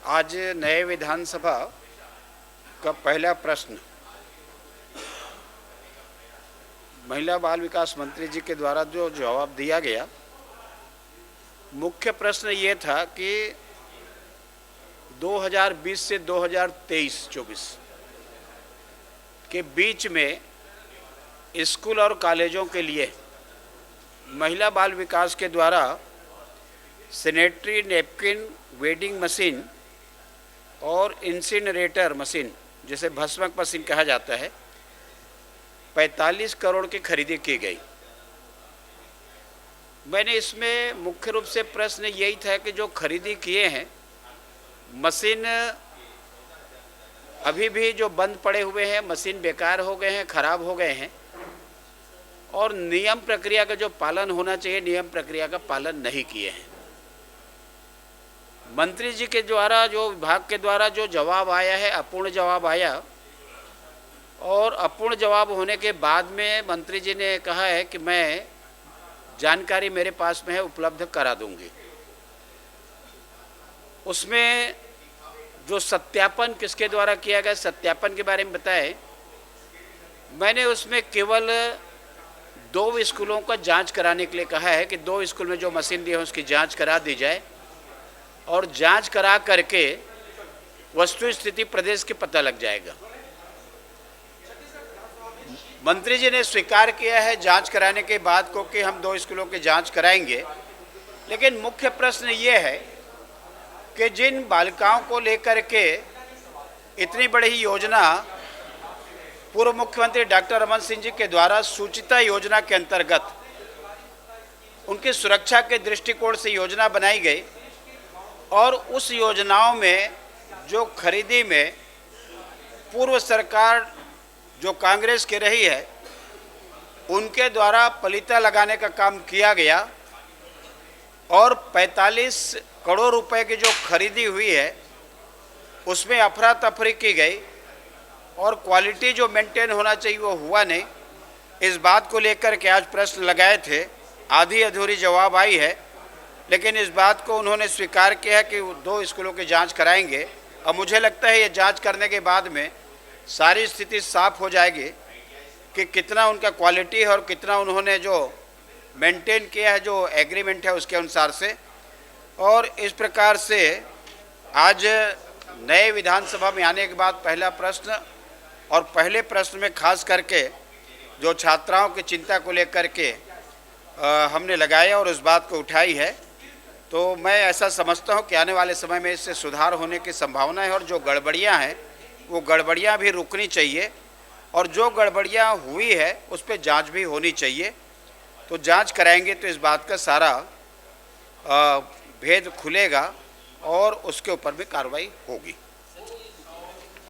आज नए विधानसभा का पहला प्रश्न महिला बाल विकास मंत्री जी के द्वारा जो जवाब दिया गया, मुख्य प्रश्न ये था कि 2020 से 2023-24 के बीच में स्कूल और कॉलेजों के लिए महिला बाल विकास के द्वारा सैनिटरी नैपकिन वेडिंग मशीन और इंसिनरेटर मशीन, जिसे भस्मक मशीन कहा जाता है, 45 करोड़ की खरीदी की गई। मैंने इसमें मुख्य रूप से प्रश्न यही था कि जो खरीदी किए हैं मशीन अभी भी जो बंद पड़े हुए हैं, मशीन बेकार हो गए हैं, खराब हो गए हैं और नियम प्रक्रिया का जो पालन होना चाहिए नियम प्रक्रिया का पालन नहीं किए हैं। मंत्री जी के द्वारा जो विभाग के द्वारा जो जवाब आया है अपूर्ण जवाब आया, और अपूर्ण जवाब होने के बाद में मंत्री जी ने कहा है कि मैं जानकारी मेरे पास में है उपलब्ध करा दूंगी। उसमें जो सत्यापन किसके द्वारा किया गया, सत्यापन के बारे में बताएं। मैंने उसमें केवल 2 स्कूलों का जांच कराने के लिए कहा है कि 2 स्कूल में जो मशीन दी है उसकी जांच करा दी जाए और जांच करा करके वस्तु स्थिति प्रदेश के पता लग जाएगा। मंत्री जी ने स्वीकार किया है जांच कराने के बाद को कि हम 2 स्कूलों की जांच कराएंगे, लेकिन मुख्य प्रश्न ये है कि जिन बालिकाओं को लेकर के इतनी बड़ी योजना पूर्व मुख्यमंत्री डॉक्टर रमन सिंह जी के द्वारा सूचिता योजना के अंतर्गत उनकी सुरक्षा के दृष्टिकोण से योजना बनाई गई और उस योजनाओं में जो खरीदी में पूर्व सरकार जो कांग्रेस की रही है उनके द्वारा पलीता लगाने का काम किया गया और 45 करोड़ रुपए की जो खरीदी हुई है उसमें अफरा तफरी की गई और क्वालिटी जो मेंटेन होना चाहिए वो हुआ नहीं। इस बात को लेकर के आज प्रश्न लगाए थे, आधी अधूरी जवाब आई है, लेकिन इस बात को उन्होंने स्वीकार किया है कि 2 स्कूलों की जांच कराएंगे। और मुझे लगता है ये जांच करने के बाद में सारी स्थिति साफ हो जाएगी कि कितना उनका क्वालिटी है और कितना उन्होंने जो मेंटेन किया है जो एग्रीमेंट है उसके अनुसार से। और इस प्रकार से आज नए विधानसभा में आने के बाद पहला प्रश्न और पहले प्रश्न में खास करके जो छात्राओं की चिंता को लेकर के हमने लगाया और उस बात को उठाई है, तो मैं ऐसा समझता हूं कि आने वाले समय में इससे सुधार होने की संभावना है और जो गड़बड़ियां हैं वो गड़बड़ियां भी रुकनी चाहिए और जो गड़बड़ियां हुई है उस पर जांच भी होनी चाहिए। तो जांच कराएंगे तो इस बात का सारा भेद खुलेगा और उसके ऊपर भी कार्रवाई होगी।